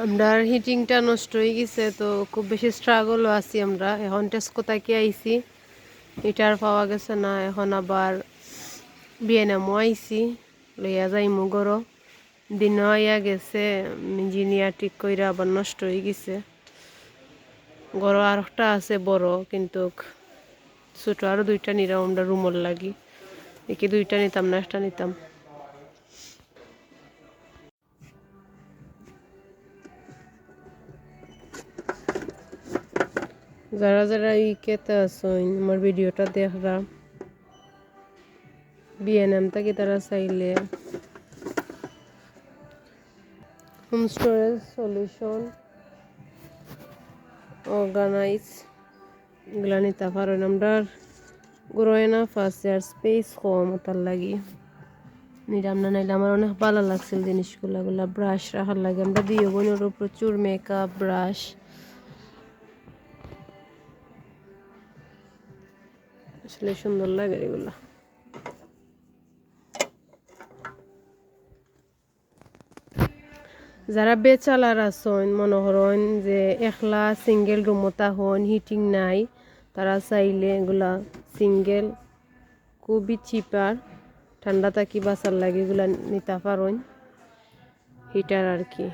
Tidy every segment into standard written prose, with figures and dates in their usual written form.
আমরা হিটিংটা নষ্ট হয়ে গেছে, তো খুব বেশি স্ট্রাগলও আছি আমরা। এখন টেস্ট কোথায় কি আইছি, হিটার পাওয়া গেছে না। এখন আবার বিয়েনামও আইছি, লইয়া যাইমু গরো। দিন আইয়া গেছে, ইঞ্জিনিয়ার ঠিক কইরা আবার নষ্ট হয়ে গেছে। গরো আর একটা আছে বড়, কিন্তু ছোট আরো দুইটা নিলাম আমরা রুমর লাগি। একে দুইটা নিতাম না, একটা নিতাম। যারা যারা কেতে আসুন আমার ভিডিওটা দেখরা, বিএনএম থেকে তারা চাইলে হোম স্টোরেজ সলিউশন অর্গানাইজ এগুলা নিতে পারেন। আমরা গ্রোয় না ফার্স্ট ইয়ার স্পেস কম তার লাগি নিলাম না। নাইলে আমার অনেক ভালো লাগছিল জিনিসগুলা। ব্রাশ রাখার লাগে, আমরা দিয়ে বোনেরও প্রচুর মেকআপ ব্রাশ, আসলে সুন্দর লাগে এগুলা। যারা বেচালার আছেন, মনে করেন যে একলা সিঙ্গেল রুমতা হন, হিটিং নাই, তারা চাইলে এগুলা সিঙ্গেল খুবই চিপার, ঠান্ডা থাকি বাঁচার লাগে এগুলা নিতে পারেন। হিটার আর কি,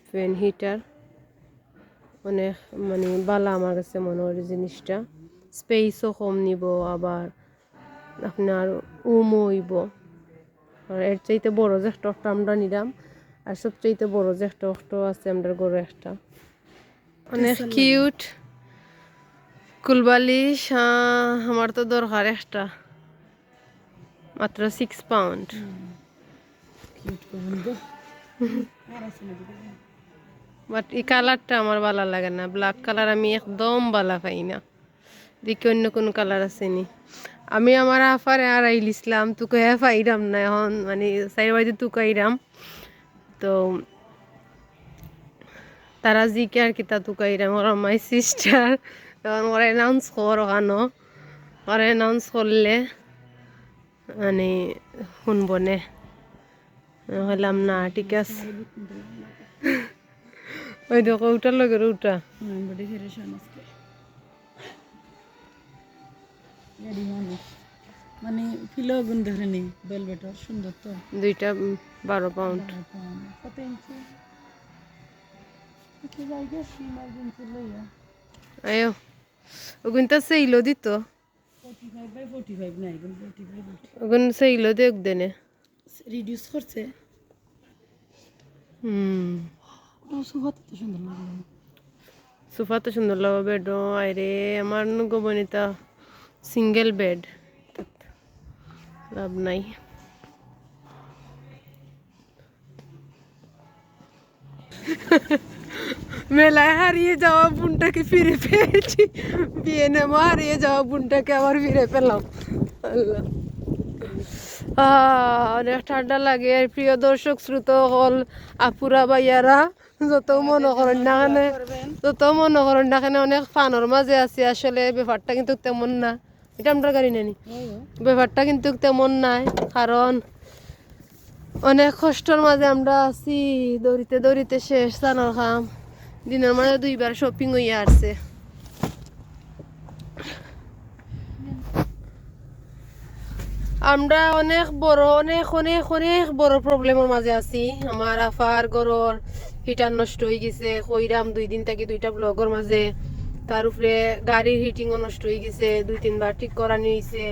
ফ্যান হিটার অনেক মানে ভালো আমার কাছে মনে হয় জিনিসটা। স্পেসও কম নিব, আবার আপনার হইব। আর এর চাইতে বড় যে একটা আমরা নিলাম, আর সবচাইতে বড় যে একটা আছে আমাদের গরু একটা, অনেক কিউট কুলবালিশ। আমার তো দরকার একটা, মাত্র 6 পাউন্ড। বাট এই কালারটা আমার ভালো লাগে না, ব্ল্যাক কালার আমি একদম ভালো পাই না। দেখি অন্য কোন কালার আছে নি। আমি আমার আফারে আর ইসলাম তুকে পাইরাম না এখন, মানে সাইড বাইতে তুকাইরাম, তো তারা জিকে আর কি তা তুকাইরাম। ওরা মাই সিস্টার, তখন ওরা অ্যানাউন্স কর ওখানো, ওরা অ্যানাউন্স করলে মানে শুনবো নে। হলাম না ঠিক আছে। ওই দেখো ওটার লগে ওটা মানে ফিলো গুণ ধরে নেই, বেলভেটার সুন্দর তো। দুইটা 12 পাউন্ড। কত ইঞ্চি? কিছু জায়গা ইমার্জেন্সি লইয়া আয়ো ওগুন তো সেইলো দিত, 45/45 নাই, 45/45 ওগুন সেইলো দেখ দেনে রিডিউস করছে। সোফা তো সুন্দর লাগলো, সোফা তো সুন্দর লাগবে। বেড আরে আমার গোবনিতা সিঙ্গেল বেড, লাভ নাই। মেলায় হারিয়ে যাওয়া বোনটাকে ফিরে পেয়েছি, বিয়েনেমো হারিয়ে যাওয়া বোনটাকে আবার ফিরে পেলাম। আল্লাহ, অনেক ঠান্ডা লাগে। আর প্রিয় দর্শক শ্রোত হল আপুরা ভাইয়ারা, যত মনে করেন না কেনে, অনেক ফানোর মাঝে আছে, আসলে ব্যাপারটা কিন্তু তেমন না। এটা আমরা গাড়ি নেনি, ব্যাপারটা কিন্তু তেমন নাই, কারণ অনেক কষ্টর মাঝে আমরা আছি। দৌড়িতে দৌড়িতে শেষ সানোর খাম, দিনের মাঝে 2বার শপিং হইয়া আসছে। আমরা অনেক বড় প্রবলেমের মাঝে আছি। আমার আফার গরর হিটার নষ্ট হয়ে গেছে, কইরাম 2 দিন থেকে 2টা ব্লগের মাঝে। তার উপরে গাড়ির হিটিংও নষ্ট হয়ে গেছে, 2-3 বার ঠিক করানি হয়েছে।